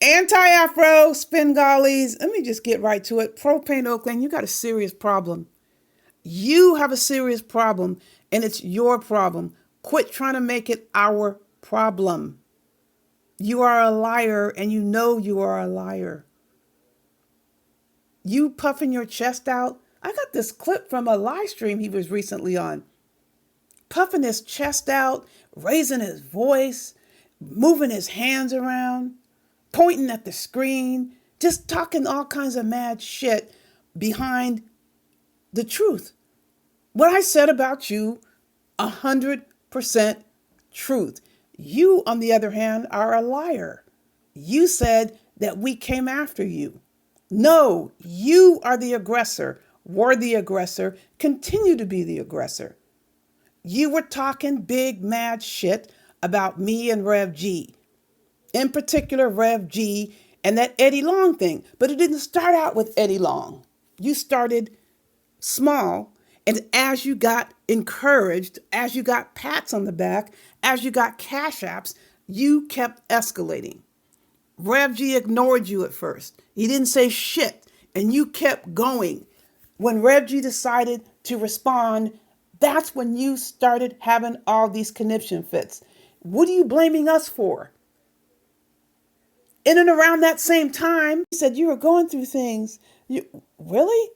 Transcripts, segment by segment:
Anti-Afro, Spingalies. Let me just get right to it. Propane Oakland, you got a serious problem. You have a serious problem, and it's your problem. Quit trying to make it our problem. You are a liar, and you know you are a liar. You puffing your chest out. I got this clip from a live stream he was recently on. Puffing his chest out, raising his voice, moving his hands around, pointing at the screen, just talking all kinds of mad shit behind the truth. What I said about you, 100% truth. You, on the other hand, are a liar. You said that we came after you. No, you are the aggressor, were the aggressor, continue to be the aggressor. You were talking big mad shit about me and Rev G. In particular, Rev G and that Eddie Long thing. But it didn't start out with Eddie Long. You started small, and as you got encouraged, as you got pats on the back, as you got cash apps, you kept escalating. Rev G ignored you at first. He didn't say shit, and you kept going. When Rev G decided to respond, that's when you started having all these conniption fits. What are you blaming us for? In and around that same time, you said you were going through things. Really?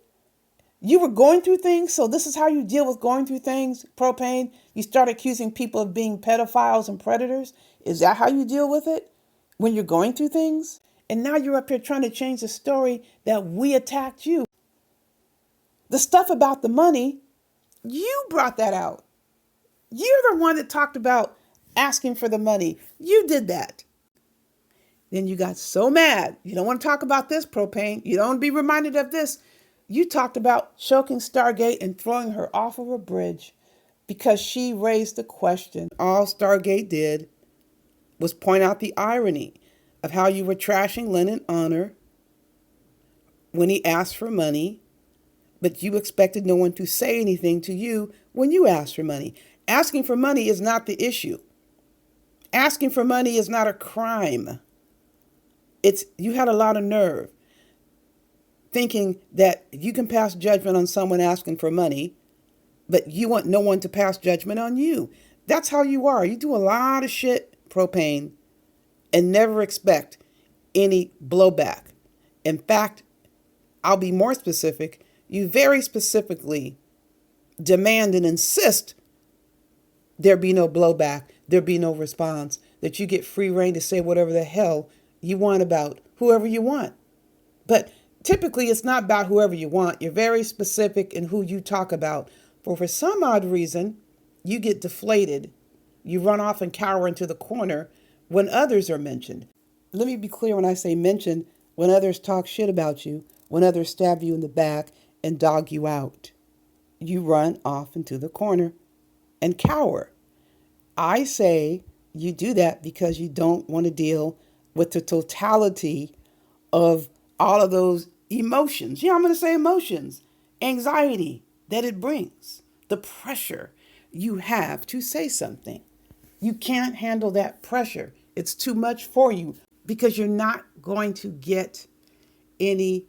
You were going through things? So this is how you deal with going through things, Propane? You start accusing people of being pedophiles and predators? Is that how you deal with it? When you're going through things? And now you're up here trying to change the story that we attacked you. The stuff about the money, you brought that out. You're the one that talked about asking for the money. You did that. Then you got so mad. You don't want to talk about this, Propane. You don't want to be reminded of this. You talked about choking Stargate and throwing her off of a bridge because she raised the question. All Stargate did was point out the irony of how you were trashing Lennon Honor when he asked for money, but you expected no one to say anything to you when you asked for money. Asking for money is not the issue. Asking for money is not a crime. You had a lot of nerve thinking that you can pass judgment on someone asking for money, but you want no one to pass judgment on you. That's how you are. You do a lot of shit, Propane, and never expect any blowback. In fact, I'll be more specific. You very specifically demand and insist there be no blowback, there be no response, that you get free reign to say whatever the hell you want about whoever you want. But typically it's not about whoever you want. You're very specific in who you talk about. For some odd reason, you get deflated. You run off and cower into the corner when others are mentioned. Let me be clear when I say mentioned, when others talk shit about you, when others stab you in the back and dog you out. You run off into the corner and cower. I say you do that because you don't want to deal with the totality of all of those emotions. Yeah, I'm going to say emotions, anxiety that it brings, the pressure you have to say something. You can't handle that pressure. It's too much for you because you're not going to get any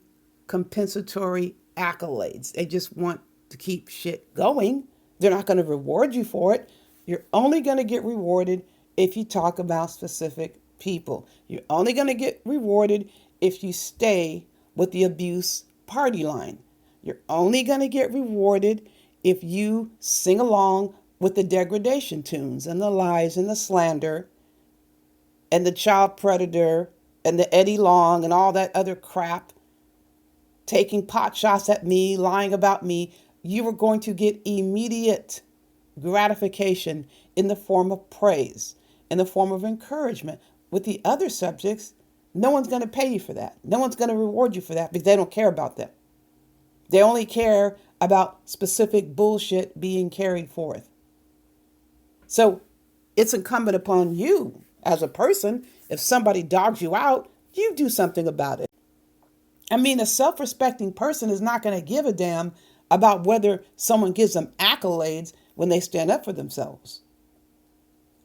compensatory accolades. They just want to keep shit going. They're not going to reward you for it. You're only going to get rewarded if you talk about specific people. You're only going to get rewarded if you stay with the abuse party line. You're only going to get rewarded if you sing along with the degradation tunes and the lies and the slander and the child predator and the Eddie Long and all that other crap, taking pot shots at me, lying about me. You are going to get immediate gratification in the form of praise, in the form of encouragement. With the other subjects, no one's going to pay you for that. No one's going to reward you for that because they don't care about them. They only care about specific bullshit being carried forth. So it's incumbent upon you as a person. If somebody dogs you out, you do something about it. I mean, a self-respecting person is not going to give a damn about whether someone gives them accolades when they stand up for themselves.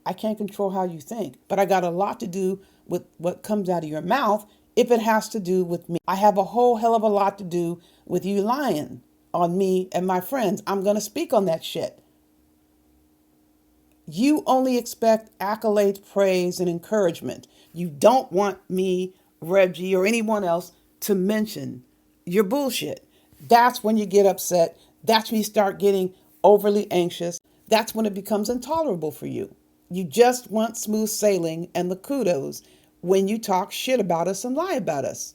I can't control how you think, but I got a lot to do with what comes out of your mouth if it has to do with me. I have a whole hell of a lot to do with you lying on me and my friends. I'm going to speak on that shit. You only expect accolades, praise, and encouragement. You don't want me, Reggie, or anyone else to mention your bullshit. That's when you get upset. That's when you start getting overly anxious. That's when it becomes intolerable for you. You just want smooth sailing and the kudos when you talk shit about us and lie about us.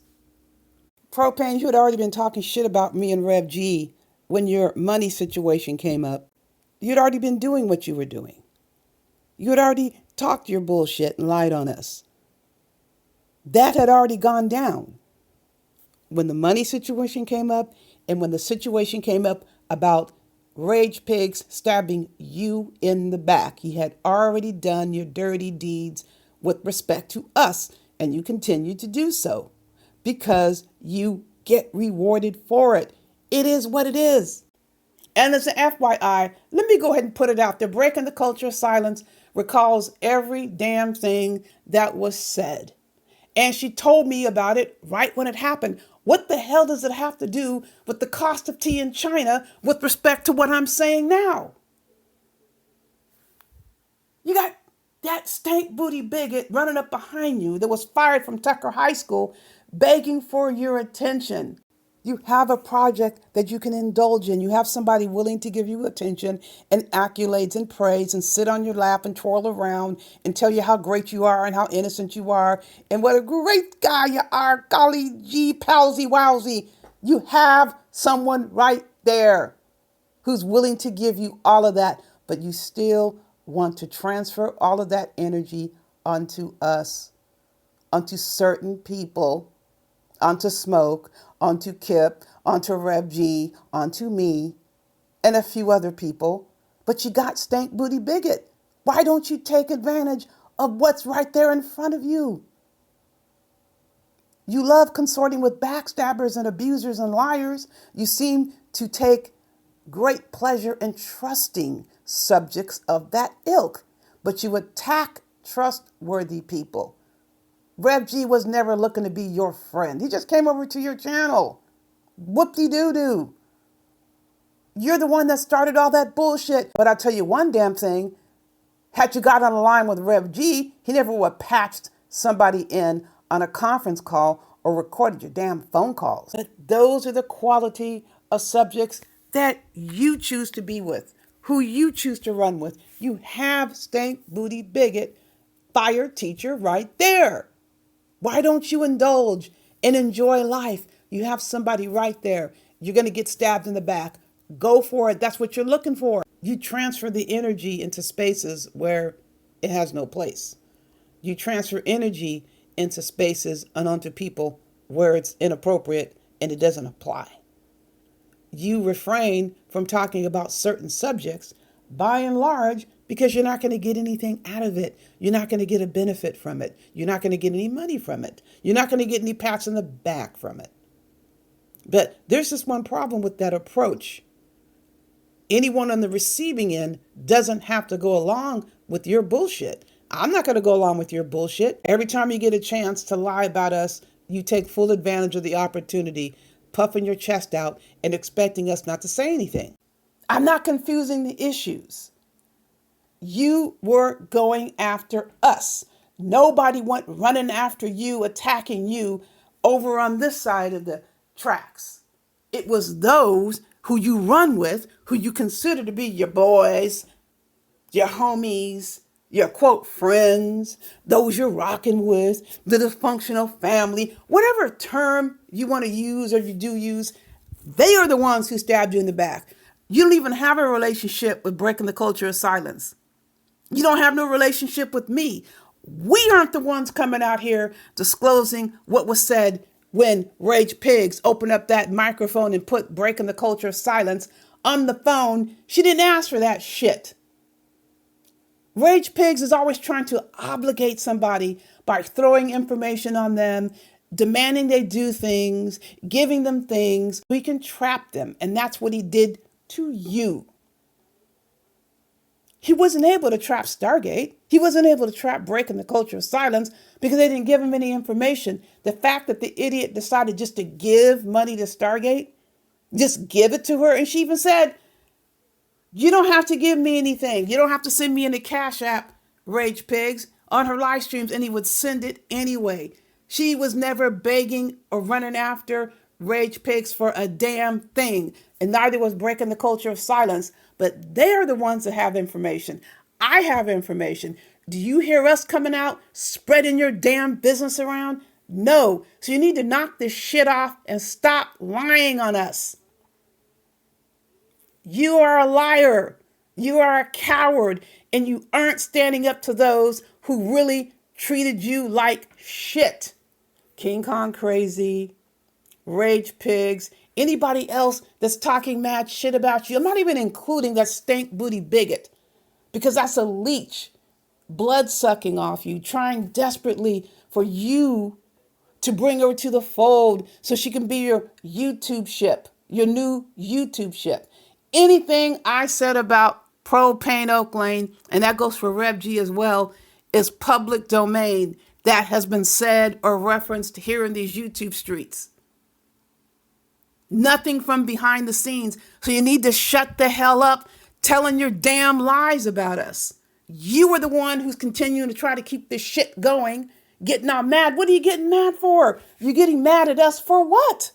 Propane, you had already been talking shit about me and Rev G when your money situation came up. You'd already been doing what you were doing. You had already talked your bullshit and lied on us. That had already gone down. When the money situation came up and when the situation came up about Rage Pigs stabbing you in the back, you had already done your dirty deeds with respect to us, and you continue to do so because you get rewarded for it. It is what it is. And as an FYI, let me go ahead and put it out there. Breaking the culture of silence recalls every damn thing that was said. And she told me about it right when it happened. What the hell does it have to do with the cost of tea in China with respect to what I'm saying now? You got that stank booty bigot running up behind you that was fired from Tucker High School begging for your attention. You have a project that you can indulge in. You have somebody willing to give you attention and accolades and praise and sit on your lap and twirl around and tell you how great you are and how innocent you are and what a great guy you are. Golly gee, palsy wowsy. You have someone right there who's willing to give you all of that, but you still want to transfer all of that energy onto us, onto certain people, onto Smoke, onto Kip, onto Rev G, onto me, and a few other people. But you got stank booty bigot. Why don't you take advantage of what's right there in front of you? You love consorting with backstabbers and abusers and liars. You seem to take great pleasure in trusting subjects of that ilk, but you attack trustworthy people. Rev G was never looking to be your friend. He just came over to your channel. Whoop-de-doo-doo. You're the one that started all that bullshit. But I'll tell you one damn thing. Had you got on the line with Rev G, he never would have patched somebody in on a conference call or recorded your damn phone calls. But those are the quality of subjects that you choose to be with, who you choose to run with. You have stank booty bigot fire teacher right there. Why don't you indulge and enjoy life? You have somebody right there. You're going to get stabbed in the back. Go for it. That's what you're looking for. You transfer the energy into spaces where it has no place. You transfer energy into spaces and onto people where it's inappropriate and it doesn't apply. You refrain from talking about certain subjects by and large because you're not going to get anything out of it. You're not going to get a benefit from it. You're not going to get any money from it. You're not going to get any pats on the back from it. But there's just one problem with that approach. Anyone on the receiving end doesn't have to go along with your bullshit. I'm not going to go along with your bullshit. Every time you get a chance to lie about us, you take full advantage of the opportunity, puffing your chest out and expecting us not to say anything. I'm not confusing the issues. You were going after us. Nobody went running after you, attacking you over on this side of the tracks. It was those who you run with, who you consider to be your boys, your homies, your quote friends, those you're rocking with, the dysfunctional family, whatever term you want to use or you do use, they are the ones who stabbed you in the back. You don't even have a relationship with breaking the culture of silence. You don't have no relationship with me. We aren't the ones coming out here disclosing what was said when Rage Pigs opened up that microphone and put breaking the culture of silence on the phone. She didn't ask for that shit. Rage Pigs is always trying to obligate somebody by throwing information on them, demanding they do things, giving them things. We can trap them. And that's what he did to you. He wasn't able to trap Stargate. He wasn't able to trap breaking the culture of silence because they didn't give him any information. The fact that the idiot decided just to give money to Stargate, just give it to her. And she even said, you don't have to give me anything. You don't have to send me any Cash App, Rage Pigs, on her live streams. And he would send it anyway. She was never begging or running after Rage Pigs for a damn thing. And neither was breaking the culture of silence. But they're the ones that have information. I have information. Do you hear us coming out spreading your damn business around? No. So you need to knock this shit off and stop lying on us. You are a liar. You are a coward. And you aren't standing up to those who really treated you like shit. King Kong Crazy, Rage Pigs, anybody else that's talking mad shit about you. I'm not even including that stank booty bigot because that's a leech blood sucking off you, trying desperately for you to bring her to the fold so she can be your YouTube ship, your new YouTube ship. Anything I said about Propane Oak Lane, and that goes for Rev G as well, is public domain that has been said or referenced here in these YouTube streets. Nothing from behind the scenes. So you need to shut the hell up telling your damn lies about us. You are the one who's continuing to try to keep this shit going, getting all mad. What are you getting mad for? You're getting mad at us for what?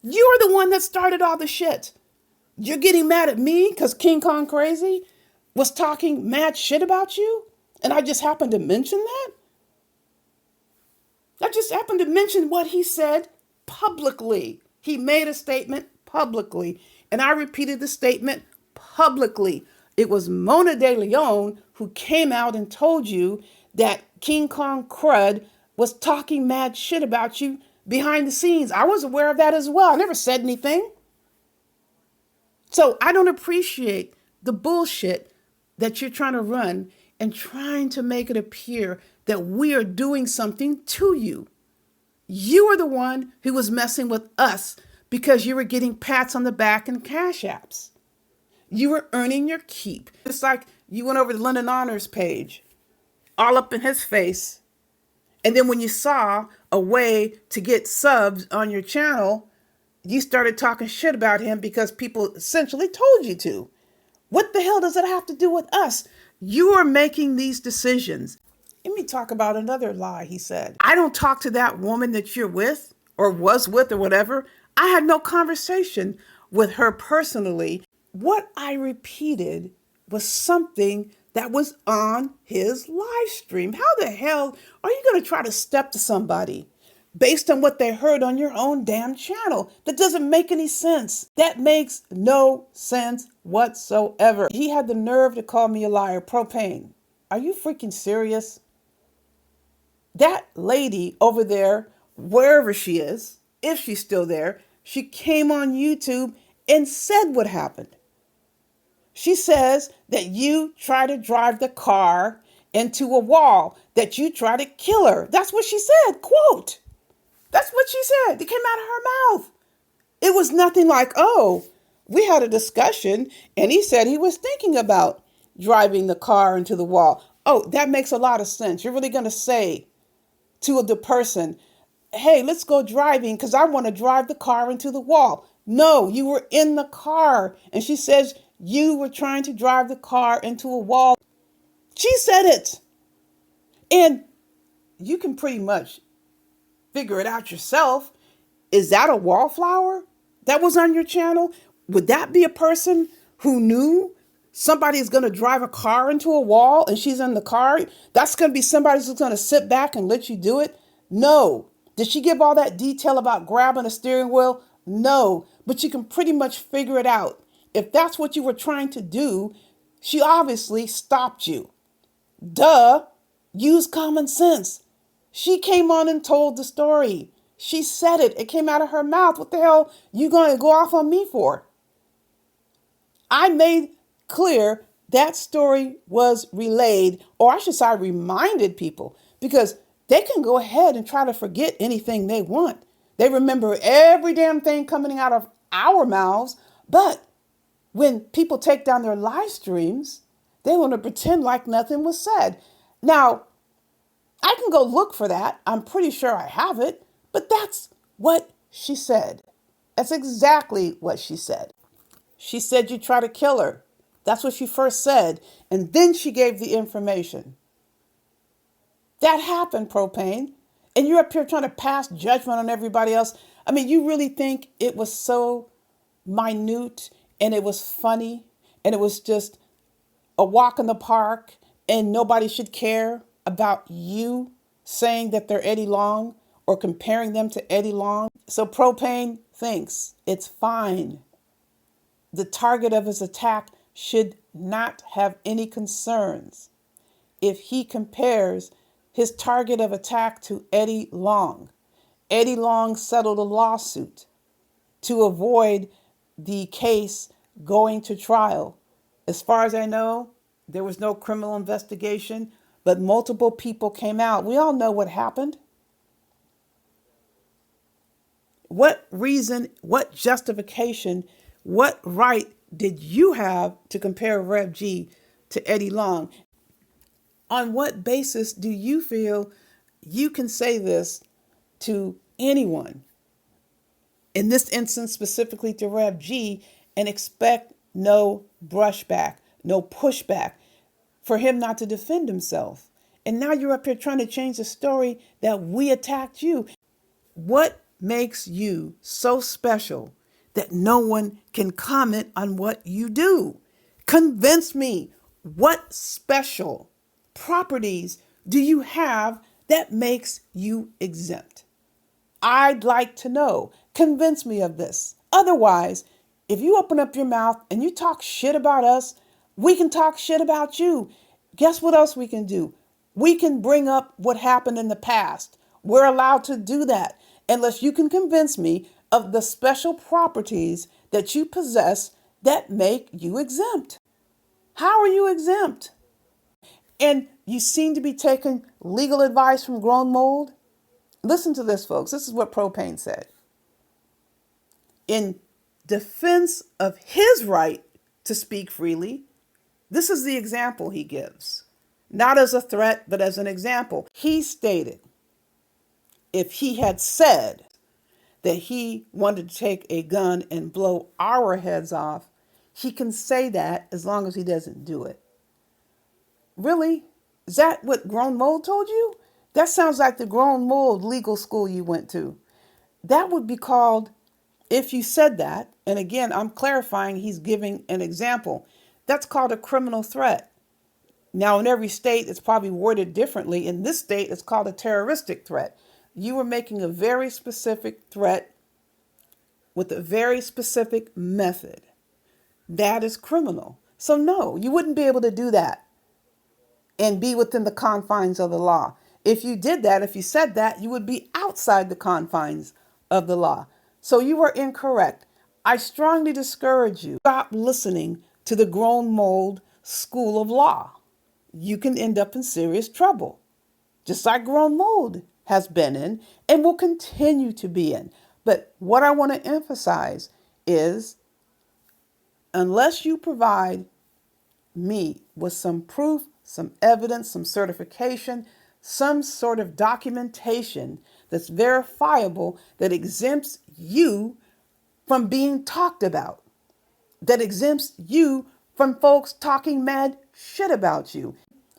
You're the one that started all the shit. You're getting mad at me because King Kong Crazy was talking mad shit about you? And I just happened to mention that? I just happened to mention what he said publicly. He made a statement publicly, and I repeated the statement publicly. It was Mona De Leon who came out and told you that King Kong Crud was talking mad shit about you behind the scenes. I was aware of that as well. I never said anything. So I don't appreciate the bullshit that you're trying to run and trying to make it appear that we are doing something to you. You are the one who was messing with us because you were getting pats on the back and cash apps. You were earning your keep. It's like you went over to London Honors page, all up in his face. And then when you saw a way to get subs on your channel, you started talking shit about him because people essentially told you to. What the hell does it have to do with us? You are making these decisions. Let me talk about another lie he said. I don't talk to that woman that you're with or was with or whatever. I had no conversation with her personally. What I repeated was something that was on his live stream. How the hell are you going to try to step to somebody based on what they heard on your own damn channel? That doesn't make any sense. That makes no sense whatsoever. He had the nerve to call me a liar. Propane. Are you freaking serious? That lady over there, wherever she is, if she's still there, she came on YouTube and said what happened. She says that you try to drive the car into a wall, that you try to kill her. That's what she said, quote. That's what she said. It came out of her mouth. It was nothing like, oh, we had a discussion and he said he was thinking about driving the car into the wall. Oh, that makes a lot of sense. You're really going to say to the person, hey, let's go driving because I want to drive the car into the wall. No, you were in the car. And she says you were trying to drive the car into a wall. She said it. And you can pretty much figure it out yourself. Is that a wallflower that was on your channel? Would that be a person who knew somebody is going to drive a car into a wall and she's in the car? That's going to be somebody who's going to sit back and let you do it? No. Did she give all that detail about grabbing a steering wheel? No. But you can pretty much figure it out. If that's what you were trying to do, she obviously stopped you. Duh. Use common sense. She came on and told the story. She said it. It came out of her mouth. What the hell you going to go off on me for? I made clear that story was relayed, or I should say I reminded people, because they can go ahead and try to forget anything they want. They remember every damn thing coming out of our mouths. But when people take down their live streams They want to pretend like nothing was said. Now, I can go look for that. I'm pretty sure I have it, but that's what she said. That's exactly what she said. She said you try to kill her. That's what she first said. And then she gave the information. That happened, Propane. And you're up here trying to pass judgment on everybody else. I mean, you really think it was so minute and it was funny and it was just a walk in the park and nobody should care about you saying that they're Eddie Long or comparing them to Eddie Long? So Propane thinks it's fine. The target of his attack should not have any concerns if he compares his target of attack to Eddie Long. Eddie Long settled a lawsuit to avoid the case going to trial. As far as I know, there was no criminal investigation, but multiple people came out. We all know what happened. What reason, what justification, what right did you have to compare Rev G to Eddie Long? On what basis do you feel you can say this to anyone, in this instance specifically to Rev G, and expect no brushback, no pushback for him not to defend himself? And now you're up here trying to change the story that we attacked you. What makes you so special that no one can comment on what you do? Convince me. What special properties do you have that makes you exempt? I'd like to know. Convince me of this. Otherwise, if you open up your mouth and you talk shit about us, we can talk shit about you. Guess what else we can do? We can bring up what happened in the past. We're allowed to do that unless you can convince me of the special properties that you possess that make you exempt. How are you exempt? And you seem to be taking legal advice from grown mold. Listen to this, folks. This is what Propane said. In defense of his right to speak freely, this is the example he gives. Not as a threat, but as an example. He stated, if he had said that he wanted to take a gun and blow our heads off, he can say that as long as he doesn't do it. Really? Is that what grown mold told you? That sounds like the grown mold legal school you went to. That would be called, if you said that, and again, I'm clarifying, he's giving an example. That's called a criminal threat. Now, in every state, it's probably worded differently. In this state, it's called a terroristic threat. You were making a very specific threat with a very specific method. That is criminal. So no, you wouldn't be able to do that and be within the confines of the law. If you did that, if you said that, you would be outside the confines of the law. So you are incorrect. I strongly discourage you. Stop listening to the grown mold school of law. You can end up in serious trouble, just like grown mold has been in and will continue to be in. But what I want to emphasize is, unless you provide me with some proof, some evidence, some certification, some sort of documentation that's verifiable that exempts you from being talked about, that exempts you from folks talking mad shit about you,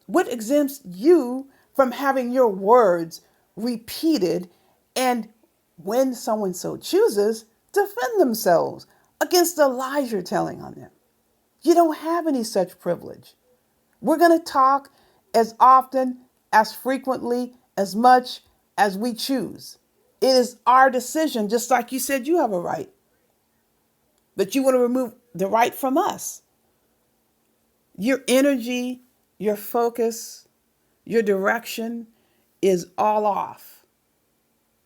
what exempts you from having your words repeated and, when someone so chooses, defend themselves against the lies you're telling on them. You don't have any such privilege. We're going to talk as often, as frequently, as much as we choose. It is our decision, just like you said you have a right. But you want to remove the right from us. Your energy, your focus, your direction is all off.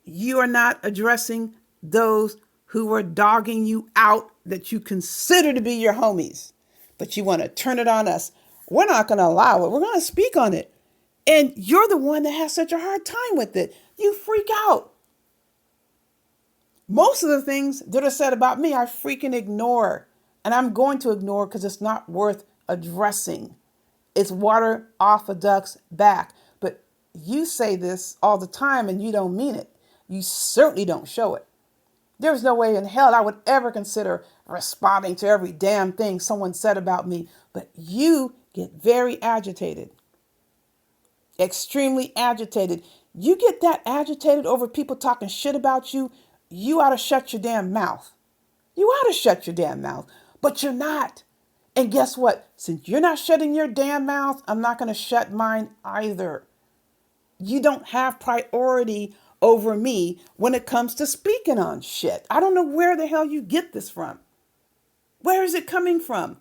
You are not addressing those who are dogging you out that you consider to be your homies, but you want to turn it on us. We're not going to allow it. We're going to speak on it. And you're the one that has such a hard time with it. You freak out. Most of the things that are said about me, I freaking ignore. And I'm going to ignore because it's not worth addressing. It's water off a duck's back. But you say this all the time and you don't mean it. You certainly don't show it. There's no way in hell I would ever consider responding to every damn thing someone said about me. But you get very agitated, extremely agitated. You get that agitated over people talking shit about you, you ought to shut your damn mouth. You ought to shut your damn mouth, but you're not. And guess what? Since you're not shutting your damn mouth, I'm not going to shut mine either. You don't have priority over me when it comes to speaking on shit. I don't know where the hell you get this from. Where is it coming from?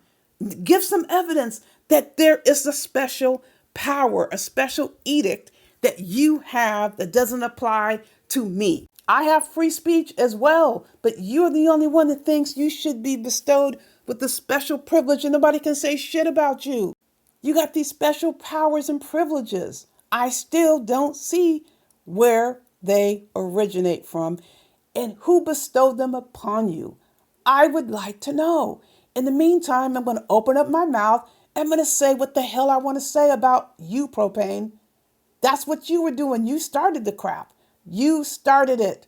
Give some evidence that there is a special power, a special edict that you have that doesn't apply to me. I have free speech as well, but you're the only one that thinks you should be bestowed with the special privilege and nobody can say shit about you. You got these special powers and privileges. I still don't see where they originate from and who bestowed them upon you. I would like to know. In the meantime, I'm going to open up my mouth. I'm going to say what the hell I want to say about you, Propane. That's what you were doing. You started the crap. You started it.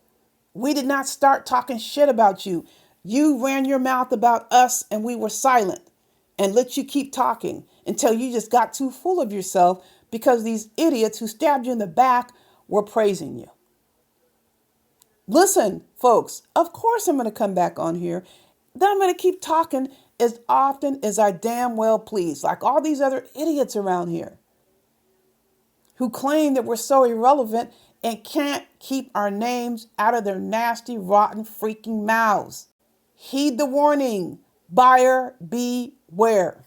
We did not start talking shit about you. You ran your mouth about us and we were silent and let you keep talking until you just got too full of yourself because these idiots who stabbed you in the back were praising you. Listen, folks, of course I'm going to come back on here. Then I'm going to keep talking as often as I damn well please, like all these other idiots around here who claim that we're so irrelevant and can't keep our names out of their nasty, rotten, freaking mouths. Heed the warning. Buyer beware.